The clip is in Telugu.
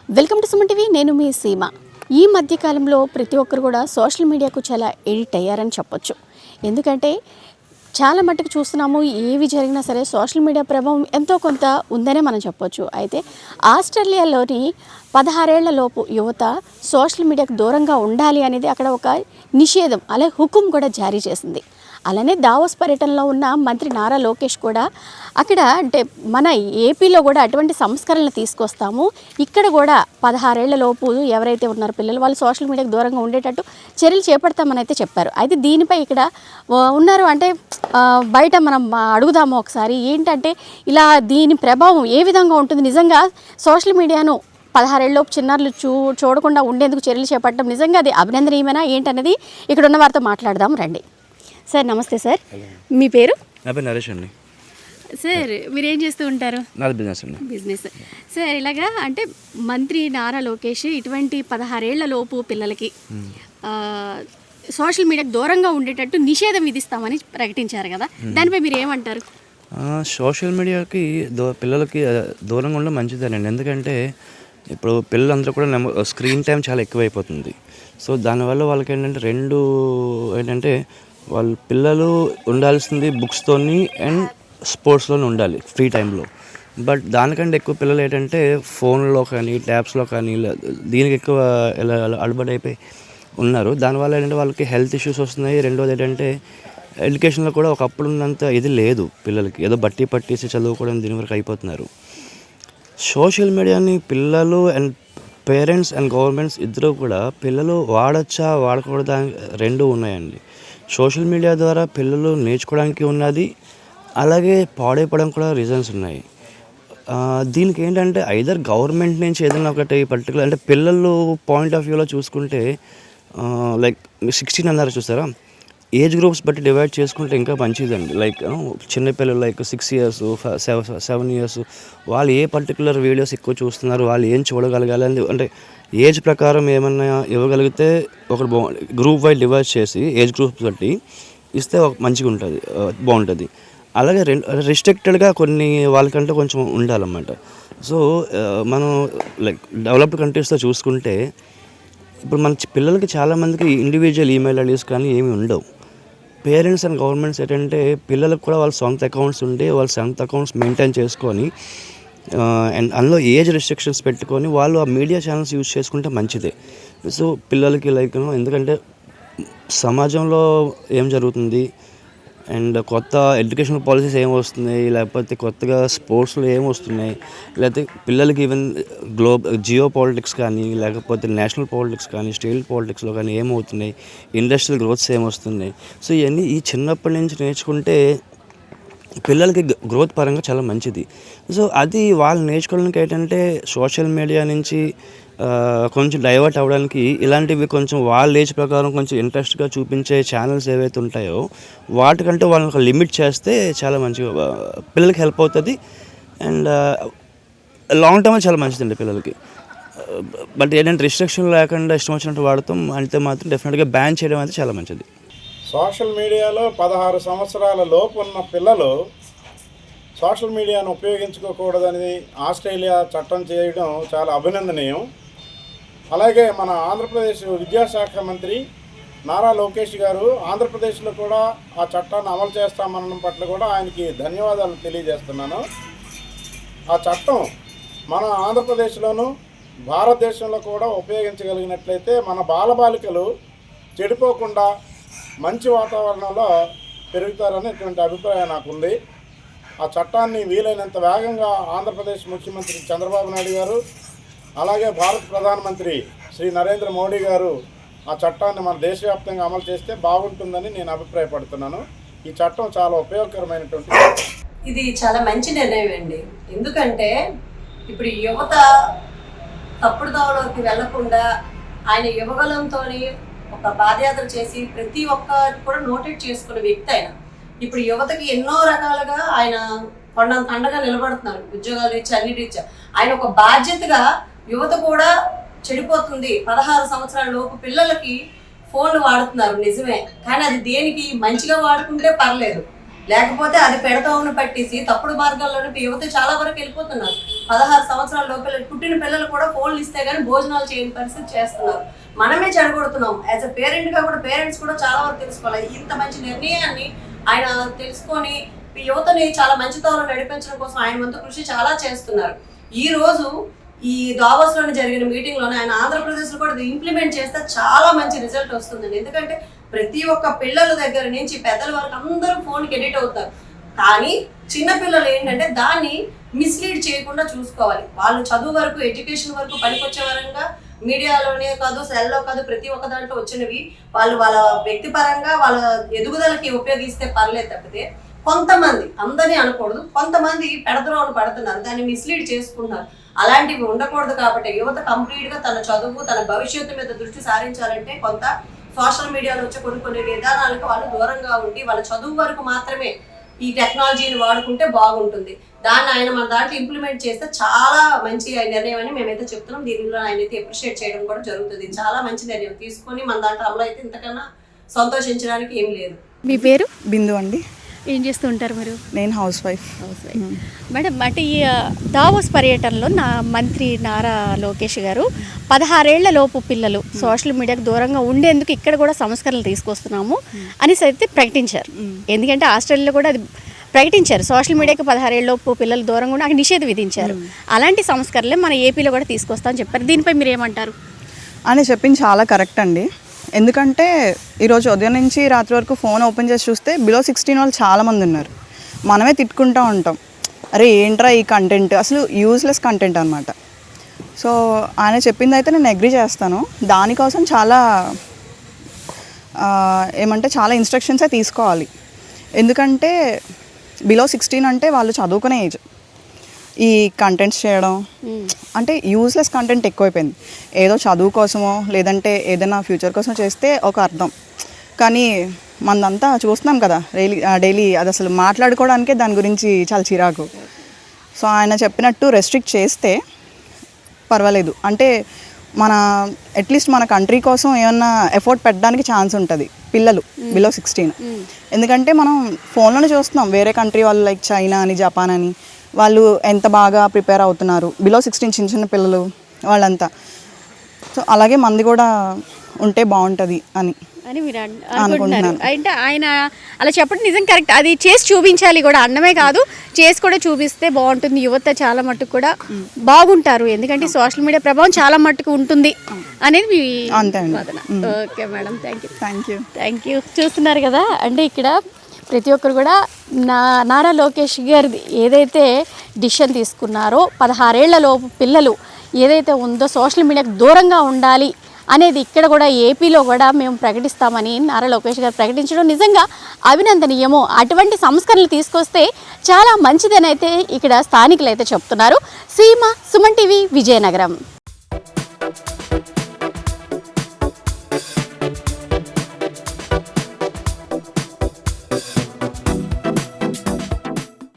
Welcome to Suman TV. నేను మీ సీమ. ఈ మధ్యకాలంలో ప్రతి ఒక్కరు కూడా సోషల్ మీడియాకు చాలా ఎడిట్ అయ్యారని చెప్పొచ్చు. ఎందుకంటే చాలా మట్టుకు చూస్తున్నాము, ఏవి జరిగినా సరే సోషల్ మీడియా ప్రభావం ఎంతో కొంత ఉందనే మనం చెప్పొచ్చు. అయితే ఆస్ట్రేలియాలోని 16 ఏళ్ల లోపు యువత సోషల్ మీడియాకు దూరంగా ఉండాలి అనేది అక్కడ ఒక నిషేధం, అలాగే హుకుం కూడా జారీ చేసింది. అలానే దావోస్ పర్యటనలో ఉన్న మంత్రి నారా లోకేష్ కూడా అక్కడ అంటే మన ఏపీలో కూడా అటువంటి సంస్కరణలు తీసుకొస్తాము, ఇక్కడ కూడా 16 ఏళ్ల లోపు ఎవరైతే ఉన్నారో పిల్లలు వాళ్ళు సోషల్ మీడియాకు దూరంగా ఉండేటట్టు చర్యలు చేపడతామని అయితే చెప్పారు. అయితే దీనిపై ఇక్కడ ఉన్నారు అంటే బయట మనం అడుగుదాము ఒకసారి, ఏంటంటే ఇలా దీని ప్రభావం ఏ విధంగా ఉంటుంది, నిజంగా సోషల్ మీడియాను 16 ఏళ్ళలోపు చిన్నారులు చూడకుండా ఉండేందుకు చర్యలు చేపట్టడం నిజంగా అది అభినందనీయమేనా ఏంటనేది ఇక్కడ ఉన్న వారితో మాట్లాడదాం రండి. సార్ నమస్తే. సార్ మీ పేరు? నా పేరు నరేష్ అండి. సార్ మీరు ఏం చేస్తూ ఉంటారు? నాది బిజినెస్ అండి. బిజినెస్. సార్ ఇలాగా అంటే మంత్రి నారా లోకేష్ ఇటువంటి 16 ఏళ్ల లోపు పిల్లలకి సోషల్ మీడియాకు దూరంగా ఉండేటట్టు నిషేధం విధిస్తామని ప్రకటించారు కదా, దానిపై మీరు ఏమంటారు? సోషల్ మీడియాకి పిల్లలకి దూరంగా ఉండడం మంచిదేనండి. ఎందుకంటే ఇప్పుడు పిల్లలందరూ కూడా స్క్రీన్ టైం చాలా ఎక్కువైపోతుంది. సో దానివల్ల వాళ్ళకి ఏంటంటే వాళ్ళ పిల్లలు ఉండాల్సింది బుక్స్తోని అండ్ స్పోర్ట్స్లోనే ఉండాలి ఫ్రీ టైంలో. బట్ దానికంటే ఎక్కువ పిల్లలు ఏంటంటే ఫోన్లో కానీ ట్యాబ్స్లో కానీ దీనికి ఎక్కువ అలవాటైపోయి ఉన్నారు. దానివల్ల ఏంటంటే వాళ్ళకి హెల్త్ ఇష్యూస్ వస్తున్నాయి. రెండోది ఏంటంటే ఎడ్యుకేషన్లో కూడా ఒకప్పుడు ఉన్నంత ఇది లేదు పిల్లలకి, ఏదో బట్టి పట్టేసి చదువుకోవడం దీని వరకు అయిపోతున్నారు. సోషల్ మీడియాని పిల్లలు అండ్ పేరెంట్స్ అండ్ గవర్నమెంట్స్ ఇద్దరు కూడా పిల్లలు వాడచ్చా వాడకూడదా రెండు ఉన్నాయండి. సోషల్ మీడియా ద్వారా పిల్లలు నేర్చుకోవడానికి ఉన్నది, అలాగే పాడైపోవడం కూడా రీజన్స్ ఉన్నాయి. దీనికి ఏంటంటే ఐదర్ గవర్నమెంట్ నుంచి ఏదైనా ఒకటి పర్టికులర్ అంటే పిల్లలు పాయింట్ ఆఫ్ వ్యూలో చూసుకుంటే లైక్ 16 అన్నారు చూస్తారా, ఏజ్ గ్రూప్స్ బట్టి డివైడ్ చేసుకుంటే ఇంకా మంచిదండి. లైక్ చిన్నపిల్లలు లైక్ 6 years 7 years వాళ్ళు ఏ పర్టికులర్ వీడియోస్ ఎక్కువ చూస్తున్నారు, వాళ్ళు ఏం చూడగలగాలి అంటే ఏజ్ ప్రకారం ఏమన్నా ఇవ్వగలిగితే ఒక గ్రూప్ వైజ్ డివైడ్ చేసి ఏజ్ గ్రూప్స్ బట్టి ఇస్తే మంచిగా ఉంటుంది, బాగుంటుంది. అలాగే రిస్ట్రిక్టెడ్గా కొన్ని వాళ్ళకంటే కొంచెం ఉండాలన్నమాట. సో మనం లైక్ డెవలప్డ్ కంట్రీస్లో చూసుకుంటే ఇప్పుడు మన పిల్లలకి చాలామందికి ఇండివిజువల్ ఈమెయిల్ ఐడీస్ కానీ ఏమి ఉండవు. పేరెంట్స్ అండ్ గవర్నమెంట్స్ ఏంటంటే పిల్లలకు కూడా వాళ్ళ సొంత అకౌంట్స్ ఉండి వాళ్ళ సొంత అకౌంట్స్ మెయింటైన్ చేసుకొని అండ్ అందులో ఏజ్ రెస్ట్రిక్షన్స్ పెట్టుకొని వాళ్ళు ఆ మీడియా ఛానల్స్ యూజ్ చేసుకుంటే మంచిదే. సో పిల్లలకి లైక్ ఎందుకంటే సమాజంలో ఏం జరుగుతుంది అండ్ కొత్త ఎడ్యుకేషనల్ పాలసీస్ ఏం వస్తున్నాయి, లేకపోతే కొత్తగా స్పోర్ట్స్లో ఏం వస్తున్నాయి, లేకపోతే పిల్లలకి ఈవెన్ జియో పాలిటిక్స్ కానీ లేకపోతే నేషనల్ పాలిటిక్స్ కానీ స్టేట్ పాలిటిక్స్లో కానీ ఏమవుతున్నాయి, ఇండస్ట్రియల్ గ్రోత్స్ ఏమొస్తున్నాయి. సో ఇవన్నీ ఈ చిన్నప్పటి నుంచి నేర్చుకుంటే పిల్లలకి గ్రోత్ పరంగా చాలా మంచిది. సో అది వాళ్ళు నేర్చుకోవడానికి ఏంటంటే సోషల్ మీడియా నుంచి కొంచెం డైవర్ట్ అవ్వడానికి ఇలాంటివి కొంచెం వాళ్ళ ఏజ్ ప్రకారం కొంచెం ఇంట్రెస్ట్గా చూపించే ఛానల్స్ ఏవైతే ఉంటాయో వాటికంటే వాళ్ళని ఒక లిమిట్ చేస్తే చాలా మంచిగా పిల్లలకి హెల్ప్ అవుతుంది అండ్ లాంగ్ టర్మ్ చాలా మంచిదండి పిల్లలకి. బట్ ఏంటంటే రిస్ట్రిక్షన్ లేకుండా ఇష్టం వచ్చినట్టు వాడతాం అంటే మాత్రం డెఫినెట్గా బ్యాన్ చేయడం అయితే చాలా మంచిది. సోషల్ మీడియాలో 16 సంవత్సరాల లోపు ఉన్న పిల్లలు సోషల్ మీడియాను ఉపయోగించుకోకూడదని ఆస్ట్రేలియా చట్టం చేయడం చాలా అభినందనీయం. అలాగే మన ఆంధ్రప్రదేశ్ విద్యాశాఖ మంత్రి నారా లోకేష్ గారు ఆంధ్రప్రదేశ్లో కూడా ఆ చట్టాన్ని అమలు చేస్తామనడం పట్ల కూడా ఆయనకి ధన్యవాదాలు తెలియజేస్తున్నాను. ఆ చట్టం మన ఆంధ్రప్రదేశ్లోనూ భారతదేశంలో కూడా ఉపయోగించగలిగినట్లయితే మన బాలబాలికలు చెడిపోకుండా మంచి వాతావరణంలో పెరుగుతారనేటువంటి అభిప్రాయం నాకుంది. ఆ చట్టాన్ని వీలైనంత వేగంగా ఆంధ్రప్రదేశ్ ముఖ్యమంత్రి చంద్రబాబు నాయుడు గారు అలాగే భారత ప్రధానమంత్రి శ్రీ నరేంద్ర మోడీ గారు ఆ చట్టాన్ని మన దేశవ్యాప్తంగా అమలు చేస్తే బాగుంటుందని నేను అభిప్రాయపడుతున్నాను. ఈ చట్టం చాలా ఉపయోగకరమైనటువంటి ఇది చాలా మంచి నిర్ణయం అండి. ఎందుకంటే ఇప్పుడు యువత తప్పుడు దావలోకి వెళ్లకుండా ఆయన యువగలంతో ఒక పాదయాత్ర చేసి ప్రతి ఒక్కటి కూడా నోటెడ్ చేసుకున్న వ్యక్తి ఆయన. ఇప్పుడు యువతకి ఎన్నో రకాలుగా ఆయన కొండంత అండగా నిలబడుతున్నారు, ఉద్యోగాలు ఇచ్చి అన్నిటి ఇచ్చారు. ఆయన ఒక బాధ్యతగా యువత కూడా చెడిపోతుంది, 16 సంవత్సరాల లోపు పిల్లలకి ఫోన్లు వాడుతున్నారు నిజమే, కానీ అది దేనికి మంచిగా వాడుకుంటే పర్లేదు, లేకపోతే అది పెడతామని పట్టేసి తప్పుడు మార్గాల్లోనే యువత చాలా వరకు వెళ్ళిపోతున్నారు. 16 సంవత్సరాల లోపల పుట్టిన పిల్లలు కూడా ఫోన్లు ఇస్తే కానీ భోజనాలు చేయని పరిస్థితి చేస్తున్నారు. మనమే చెడగొడుతున్నాం. యాజ్ అ పేరెంట్గా కూడా పేరెంట్స్ కూడా చాలా వరకు తెలుసుకోవాలి. ఇంత మంచి నిర్ణయాన్ని ఆయన తెలుసుకొని యువతని చాలా మంచితనం నడిపించడం కోసం ఆయన వంతు కృషి చాలా చేస్తున్నారు. ఈ రోజు ఈ దావోస్లోనే జరిగిన మీటింగ్లోనే ఆయన ఆంధ్రప్రదేశ్లో కూడా ఇది ఇంప్లిమెంట్ చేస్తే చాలా మంచి రిజల్ట్ వస్తుందండి. ఎందుకంటే ప్రతి ఒక్క పిల్లల దగ్గర నుంచి పెద్దల వరకు అందరూ ఫోన్కి ఎడిట్ అవుతారు. కానీ చిన్నపిల్లలు ఏంటంటే దాన్ని మిస్లీడ్ చేయకుండా చూసుకోవాలి. వాళ్ళు చదువు వరకు ఎడ్యుకేషన్ వరకు పనికొచ్చే వరంగా మీడియాలోనే కాదు, సెల్లో కాదు, ప్రతి ఒక్క దాంట్లో వచ్చినవి వాళ్ళు వాళ్ళ వ్యక్తిపరంగా వాళ్ళ ఎదుగుదలకి ఉపయోగిస్తే పర్లేదు తప్పితే కొంతమంది, అందరినీ అనకూడదు, కొంతమంది పెడద్రోవను పడుతున్నారు, దాన్ని మిస్లీడ్ చేసుకుంటున్నారు. అలాంటివి ఉండకూడదు. కాబట్టి యువత కంప్లీట్గా తన చదువు, తన భవిష్యత్తు మీద దృష్టి సారించాలంటే కొంత సోషల్ మీడియాలో వచ్చే కొన్ని విధానాలకు వాళ్ళు దూరంగా ఉండి వాళ్ళ చదువు వరకు మాత్రమే ఈ టెక్నాలజీని వాడుకుంటే బాగుంటుంది. దాన్ని ఆయన మన దాంట్లో ఇంప్లిమెంట్ చేస్తే చాలా మంచి నిర్ణయం అని మేమైతే చెప్తున్నాం. దీనిలో ఆయన అయితే అప్రిషియేట్ చేయడం కూడా జరుగుతుంది. చాలా మంచి నిర్ణయం తీసుకొని మన దాంట్లో అమలు అయితే ఇంతకన్నా సంతోషించడానికి ఏం లేదు. మీ పేరు? బిందు అండి. ఏం చేస్తూ ఉంటారు మీరు? నేను హౌస్ వైఫ్. మేడం, అంటే ఈ దావోస్ పర్యటనలో మంత్రి నారా లోకేష్ గారు 16 ఏళ్ల లోపు పిల్లలు సోషల్ మీడియాకు దూరంగా ఉండేందుకు ఇక్కడ కూడా సంస్కరణలు తీసుకొస్తున్నాము అనేసి అయితే ప్రకటించారు. ఎందుకంటే ఆస్ట్రేలియాలో కూడా అది ప్రకటించారు, సోషల్ మీడియాకి 16 ఏళ్ల లోపు పిల్లలు దూరంగా ఉండి అక్కడ నిషేధం విధించారు. అలాంటి సంస్కరణలే మన ఏపీలో కూడా తీసుకొస్తామని చెప్పారు. దీనిపై మీరు ఏమంటారు? అని చెప్పింది చాలా కరెక్ట్ అండి. ఎందుకంటే ఈరోజు ఉదయం నుంచి రాత్రి వరకు ఫోన్ ఓపెన్ చేసి చూస్తే బిలో 16 వాళ్ళు చాలామంది ఉన్నారు. మనమే తిట్టుకుంటూ ఉంటాం, అరే ఏంట్రా ఈ కంటెంట్, అసలు యూజ్లెస్ కంటెంట్ అనమాట. సో ఆయన చెప్పింది అయితే నేను అగ్రీ చేస్తాను. దానికోసం చాలా చాలా ఇన్స్ట్రక్షన్సే తీసుకోవాలి. ఎందుకంటే బిలో 16 అంటే వాళ్ళు చదువుకునే ఏజ్. ఈ కంటెంట్స్ చేయడం అంటే యూజ్లెస్ కంటెంట్ ఎక్కువైపోయింది. ఏదో చదువు కోసమో లేదంటే ఏదైనా ఫ్యూచర్ కోసం చేస్తే ఒక అర్థం, కానీ మనదంతా చూస్తున్నాం కదా డైలీ అది అసలు మాట్లాడుకోవడానికే దాని గురించి చాలా చిరాకు. సో ఆయన చెప్పినట్టు రెస్ట్రిక్ట్ చేస్తే పర్వాలేదు. అంటే మన అట్లీస్ట్ మన కంట్రీ కోసం ఏమన్నా ఎఫర్ట్ పెట్టడానికి ఛాన్స్ ఉంటుంది పిల్లలు బిలో 16. ఎందుకంటే మనం ఫోన్లోనే చూస్తున్నాం వేరే కంట్రీ వాళ్ళు లైక్ చైనా అని, జపాన్ అని, వాళ్ళు ఎంత బాగా ప్రిపేర్ అవుతున్నారు బిలో 16 చిన్న పిల్లలు వాళ్ళంతా. సో అలాగే మంది కూడా ఉంటే బాగుంటుంది అని మీరు అనుకుంటున్నారు. అంటే ఆయన అలా చెప్పడం నిజం కరెక్ట్. అది చేసి చూపించాలి కూడా, అన్నమే కాదు చేసి కూడా చూపిస్తే బాగుంటుంది. యువత చాలా మట్టుకు కూడా బాగుంటారు. ఎందుకంటే సోషల్ మీడియా ప్రభావం చాలా మట్టుకు ఉంటుంది అనేది మీ వాదన. Okay madam, thank you. చూస్తున్నారు కదా, అంటే ఇక్కడ ప్రతి ఒక్కరు కూడా నారా లోకేష్ గారి ఏదైతే డిసిషన్ తీసుకున్నారో 16 ఏళ్ల లోపు పిల్లలు ఏదైతే ఉందో సోషల్ మీడియాకు దూరంగా ఉండాలి అనేది ఇక్కడ కూడా ఏపీలో కూడా మేము ప్రకటిస్తామని నారా లోకేష్ గారు ప్రకటించడం నిజంగా అభినందనీయము. అటువంటి సంస్కరణలు తీసుకొస్తే చాలా మంచిదని అయితే ఇక్కడ స్థానికులు అయితే చెప్తున్నారు. సీమ, సుమన్ టీవీ, విజయనగరం.